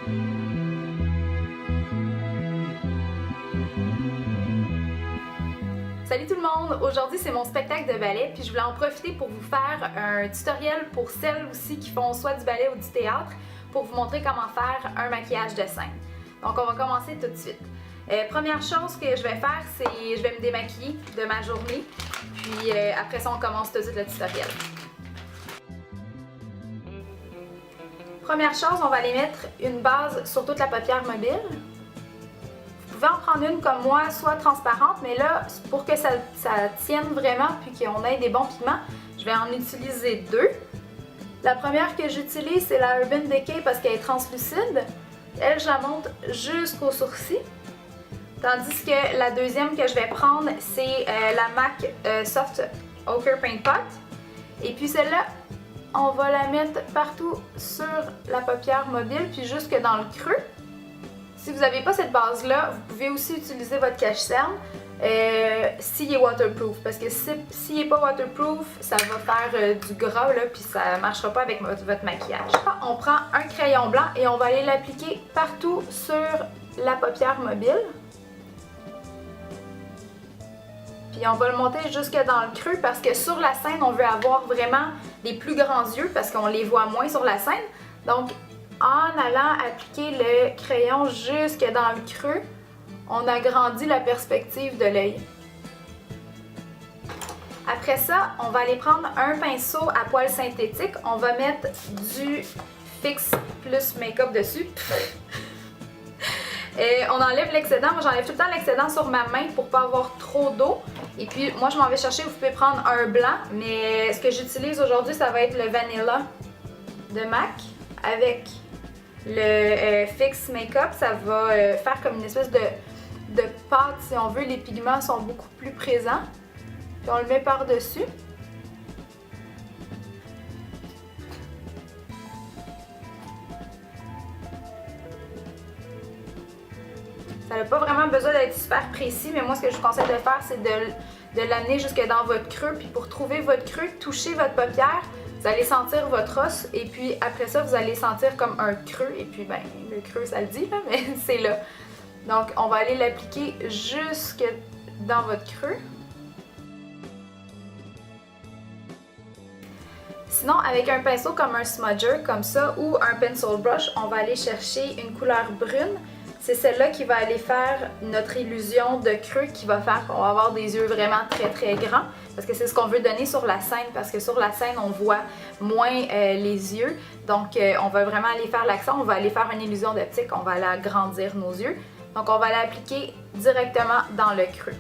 Salut tout le monde! Aujourd'hui c'est mon spectacle de ballet puis je voulais en profiter pour vous faire un tutoriel pour celles aussi qui font soit du ballet ou du théâtre pour vous montrer comment faire un maquillage de scène. Donc on va commencer tout de suite. Première chose que je vais faire, c'est je vais me démaquiller de ma journée puis après ça on commence tout de suite le tutoriel. Première chose, on va aller mettre une base sur toute la paupière mobile. Vous pouvez en prendre une comme moi, soit transparente, mais là, pour que ça tienne vraiment puis qu'on ait des bons pigments, je vais en utiliser deux. La première que j'utilise, c'est la Urban Decay parce qu'elle est translucide. Elle, je la monte jusqu'au sourcil. Tandis que la deuxième que je vais prendre, c'est la MAC Soft Ochre Paint Pot. Et puis celle-là, on va la mettre partout sur la paupière mobile, puis jusque dans le creux. Si vous n'avez pas cette base-là, vous pouvez aussi utiliser votre cache-cerne s'il est waterproof. Parce que s'il n'est pas waterproof, ça va faire du gras là, puis ça ne marchera pas avec votre maquillage. On prend un crayon blanc et on va aller l'appliquer partout sur la paupière mobile. Puis on va le monter jusque dans le creux parce que sur la scène, on veut avoir vraiment des plus grands yeux parce qu'on les voit moins sur la scène. Donc, en allant appliquer le crayon jusque dans le creux, on agrandit la perspective de l'œil. Après ça, on va aller prendre un pinceau à poils synthétique. On va mettre du Fix plus Make-up dessus. Et on enlève l'excédent. Moi, j'enlève tout le temps l'excédent sur ma main pour pas avoir trop d'eau. Et puis, moi, je m'en vais chercher. Vous pouvez prendre un blanc, mais ce que j'utilise aujourd'hui, ça va être le Vanilla de MAC avec le Fix Make-up. Ça va faire comme une espèce de pâte, si on veut. Les pigments sont beaucoup plus présents. Puis on le met par-dessus. Ça n'a pas vraiment besoin d'être super précis, mais moi ce que je vous conseille de faire, c'est de l'amener jusque dans votre creux. Puis pour trouver votre creux, touchez votre paupière, vous allez sentir votre os et puis après ça, vous allez sentir comme un creux. Et puis ben, le creux ça le dit, là, mais c'est là. Donc on va aller l'appliquer jusque dans votre creux. Sinon, avec un pinceau comme un smudger, comme ça, ou un pencil brush, on va aller chercher une couleur brune. C'est celle-là qui va aller faire notre illusion de creux qui va faire qu'on va avoir des yeux vraiment très très grands. Parce que c'est ce qu'on veut donner sur la scène, parce que sur la scène, on voit moins les yeux. Donc, on va vraiment aller faire l'accent, on va aller faire une illusion d'optique, on va aller agrandir nos yeux. Donc, on va l'appliquer directement dans le creux.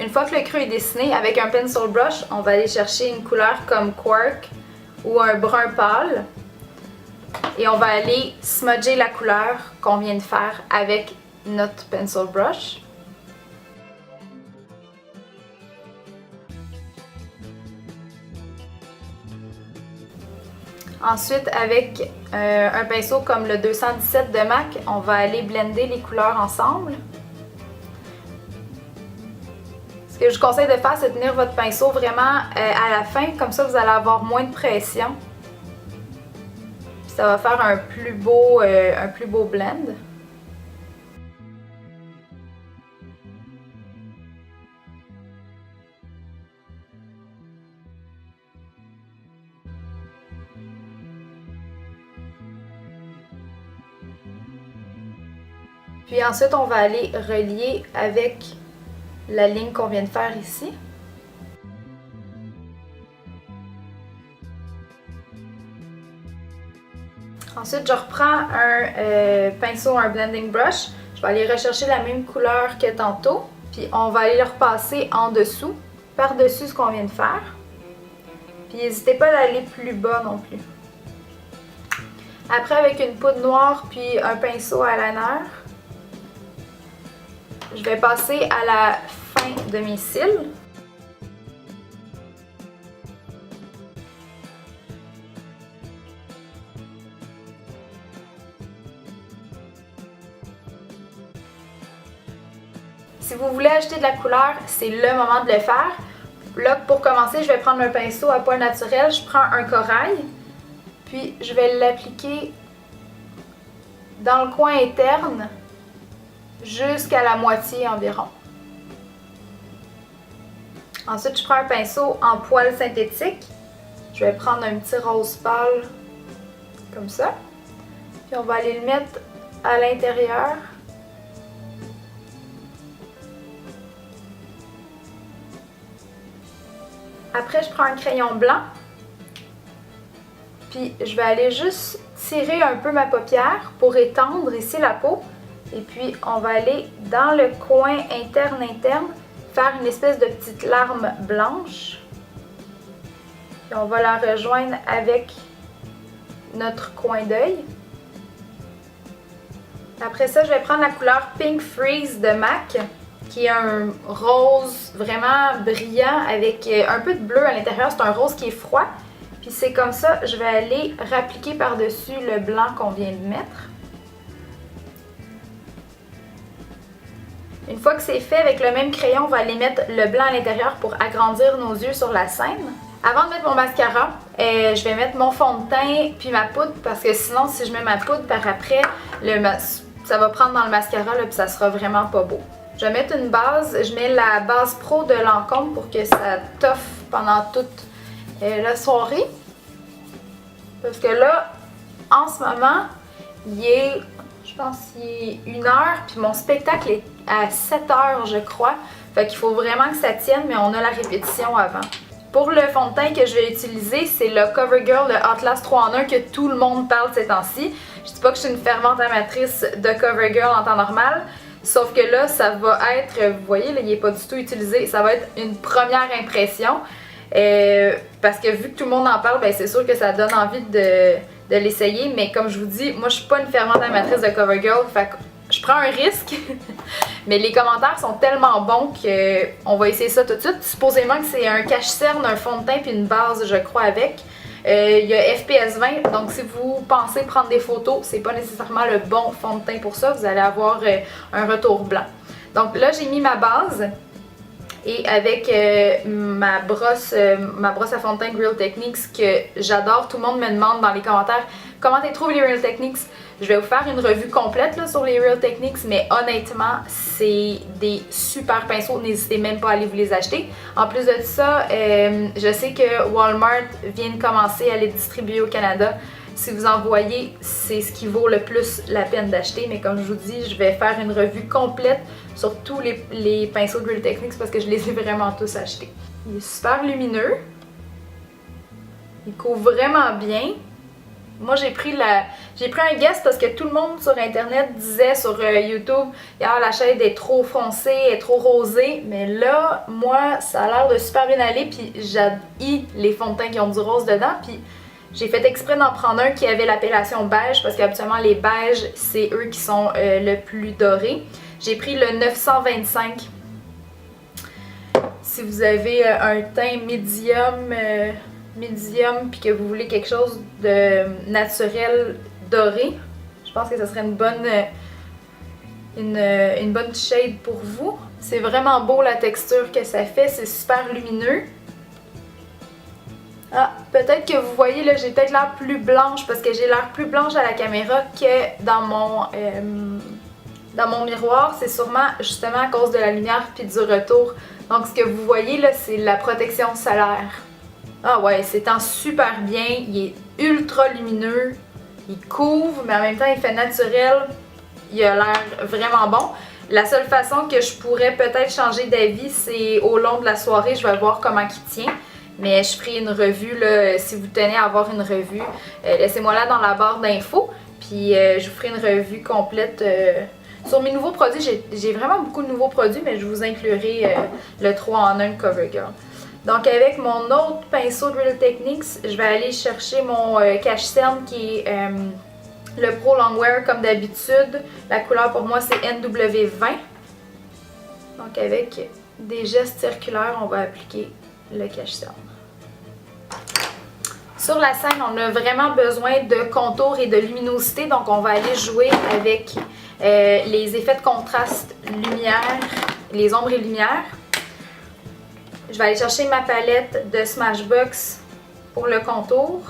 Une fois que le creux est dessiné, avec un pencil brush, on va aller chercher une couleur comme Quark ou un brun pâle. Et on va aller smudger la couleur qu'on vient de faire avec notre pencil brush. Ensuite, avec un pinceau comme le 217 de MAC, on va aller blender les couleurs ensemble. Ce que je vous conseille de faire, c'est de tenir votre pinceau vraiment à la fin, comme ça vous allez avoir moins de pression. Puis ça va faire un plus beau blend. Puis ensuite, on va aller relier avec la ligne qu'on vient de faire ici. Ensuite, je reprends un pinceau, un blending brush. Je vais aller rechercher la même couleur que tantôt. Puis on va aller le repasser en dessous, par-dessus ce qu'on vient de faire. Puis n'hésitez pas à aller plus bas non plus. Après, avec une poudre noire puis un pinceau eyeliner, je vais passer à la fin de mes cils. Si vous voulez ajouter de la couleur, c'est le moment de le faire. Là, pour commencer, je vais prendre un pinceau à poil naturel. Je prends un corail, puis je vais l'appliquer dans le coin interne jusqu'à la moitié environ. Ensuite, je prends un pinceau en poil synthétique. Je vais prendre un petit rose pâle comme ça. Puis on va aller le mettre à l'intérieur. Après, je prends un crayon blanc. Puis je vais aller juste tirer un peu ma paupière pour étendre ici la peau. Et puis on va aller dans le coin interne faire une espèce de petite larme blanche. Puis on va la rejoindre avec notre coin d'œil. Après ça, je vais prendre la couleur Pink Freeze de MAC, qui est un rose vraiment brillant avec un peu de bleu à l'intérieur. C'est un rose qui est froid. Puis c'est comme ça, je vais aller rappliquer par-dessus le blanc qu'on vient de mettre. Une fois que c'est fait, avec le même crayon, on va aller mettre le blanc à l'intérieur pour agrandir nos yeux sur la scène. Avant de mettre mon mascara, je vais mettre mon fond de teint puis ma poudre parce que sinon, si je mets ma poudre par après, ça va prendre dans le mascara là, puis ça sera vraiment pas beau. Je vais mettre une base, je mets la base Pro de Lancôme pour que ça toffe pendant toute la soirée. Parce que là, en ce moment, il est, je pense qu'il est 1h, puis mon spectacle est à 7h, je crois. Fait qu'il faut vraiment que ça tienne, mais on a la répétition avant. Pour le fond de teint que je vais utiliser, c'est le CoverGirl de Atlas 3 en 1 que tout le monde parle ces temps-ci. Je dis pas que je suis une fervente amatrice de CoverGirl en temps normal, sauf que là, ça va être, vous voyez, là, il n'est pas du tout utilisé, ça va être une première impression. Parce que vu que tout le monde en parle, ben c'est sûr que ça donne envie de l'essayer, mais comme je vous dis, moi je suis pas une fervente amatrice de CoverGirl, fait que je prends un risque, mais les commentaires sont tellement bons qu'on va essayer ça tout de suite. Supposément que c'est un cache-cerne, un fond de teint puis une base, je crois, avec. Il y a FPS 20, donc si vous pensez prendre des photos, c'est pas nécessairement le bon fond de teint pour ça, vous allez avoir un retour blanc. Donc là, j'ai mis ma base. Et avec ma brosse à fond de teint Real Techniques que j'adore, tout le monde me demande dans les commentaires comment tu trouves les Real Techniques. Je vais vous faire une revue complète là, sur les Real Techniques, mais honnêtement, c'est des super pinceaux, n'hésitez même pas à aller vous les acheter. En plus de ça, je sais que Walmart vient de commencer à les distribuer au Canada. Si vous en voyez, c'est ce qui vaut le plus la peine d'acheter, mais comme je vous dis, je vais faire une revue complète sur tous les pinceaux de Real Techniques parce que je les ai vraiment tous achetés. Il est super lumineux, il couvre vraiment bien. Moi j'ai pris un guess parce que tout le monde sur internet disait sur YouTube la shade est trop foncée, est trop rosée, mais là, moi ça a l'air de super bien aller, puis j'haïs les fonds de teint qui ont du rose dedans, puis j'ai fait exprès d'en prendre un qui avait l'appellation beige parce qu'habituellement les beiges, c'est eux qui sont le plus dorés. J'ai pris le 925. Si vous avez un teint médium puis que vous voulez quelque chose de naturel doré, je pense que ce serait une bonne shade pour vous. C'est vraiment beau la texture que ça fait, c'est super lumineux. Ah, peut-être que vous voyez là, j'ai peut-être l'air plus blanche parce que j'ai l'air plus blanche à la caméra que dans mon miroir. C'est sûrement justement à cause de la lumière puis du retour. Donc ce que vous voyez là, c'est la protection solaire. Ah ouais, c'est s'étend super bien, il est ultra lumineux, il couvre, mais en même temps il fait naturel. Il a l'air vraiment bon. La seule façon que je pourrais peut-être changer d'avis, c'est au long de la soirée, je vais voir comment il tient. Mais je ferai une revue, là, si vous tenez à avoir une revue, laissez-moi là dans la barre d'infos. Puis je vous ferai une revue complète sur mes nouveaux produits. J'ai vraiment beaucoup de nouveaux produits, mais je vous inclurai le 3 en 1 CoverGirl. Donc avec mon autre pinceau de Real Techniques, je vais aller chercher mon cache-cerne qui est le Pro Longwear comme d'habitude. La couleur pour moi c'est NW20. Donc avec des gestes circulaires, on va appliquer le cache-cerne. Sur la scène, on a vraiment besoin de contour et de luminosité, donc on va aller jouer avec les effets de contraste lumière les ombres et lumières. Je vais aller chercher ma palette de Smashbox pour le contour.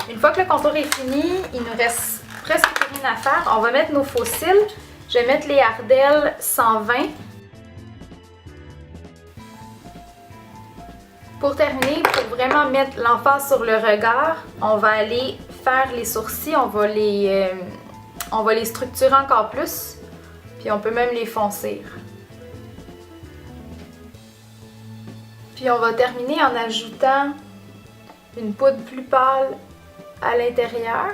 Une fois que le contour est fini, il nous reste presque plus rien à faire. On va mettre nos faux cils. Je vais mettre les Ardell 120. Pour terminer, pour vraiment mettre l'emphase sur le regard, on va aller faire les sourcils. On va les structurer encore plus. Puis on peut même les foncir. Puis on va terminer en ajoutant une poudre plus pâle à l'intérieur.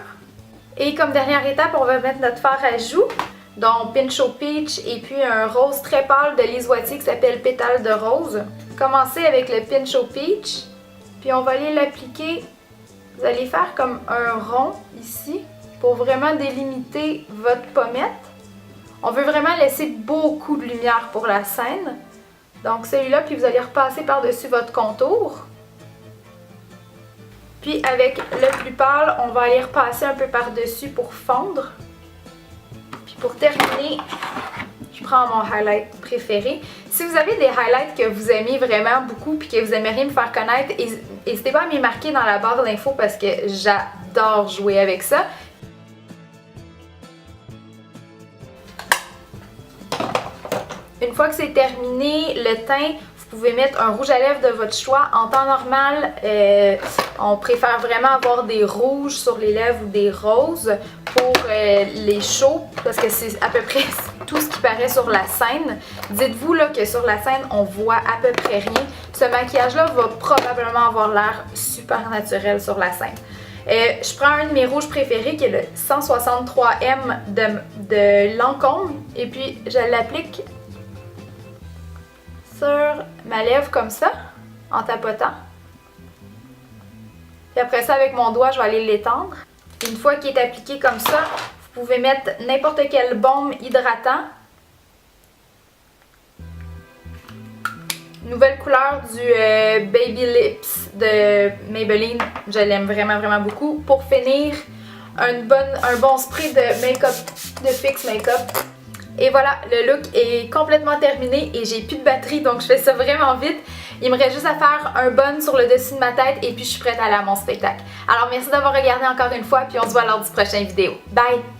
Et comme dernière étape, on va mettre notre fard à joues, donc Pinch au Peach et puis un rose très pâle de Lise Wattier qui s'appelle Pétale de rose. Commencez avec le Pinch au Peach, puis on va aller l'appliquer. Vous allez faire comme un rond ici pour vraiment délimiter votre pommette. On veut vraiment laisser beaucoup de lumière pour la scène. Donc celui-là, puis vous allez repasser par-dessus votre contour. Puis avec le plus pâle, on va aller repasser un peu par-dessus pour fondre. Puis pour terminer, je prends mon highlight préféré. Si vous avez des highlights que vous aimez vraiment beaucoup puis que vous aimeriez me faire connaître, n'hésitez pas à m'y marquer dans la barre d'infos parce que j'adore jouer avec ça. Une fois que c'est terminé, le teint, vous pouvez mettre un rouge à lèvres de votre choix. En temps normal, on préfère vraiment avoir des rouges sur les lèvres ou des roses pour les shows parce que c'est à peu près tout ce qui paraît sur la scène. Dites-vous là que sur la scène, on voit à peu près rien. Ce maquillage-là va probablement avoir l'air super naturel sur la scène. Je prends un de mes rouges préférés qui est le 163M de Lancôme et puis je l'applique sur ma lèvre comme ça, en tapotant. Puis après ça, avec mon doigt, je vais aller l'étendre. Une fois qu'il est appliqué comme ça, vous pouvez mettre n'importe quel baume hydratant. Nouvelle couleur du Baby Lips de Maybelline. Je l'aime vraiment, vraiment beaucoup. Pour finir, un bon spray de make-up, de Fix Make-up. Et voilà, le look est complètement terminé et j'ai plus de batterie donc je fais ça vraiment vite. Il me reste juste à faire un bun sur le dessus de ma tête et puis je suis prête à aller à mon spectacle. Alors merci d'avoir regardé encore une fois puis on se voit lors du prochain vidéo. Bye!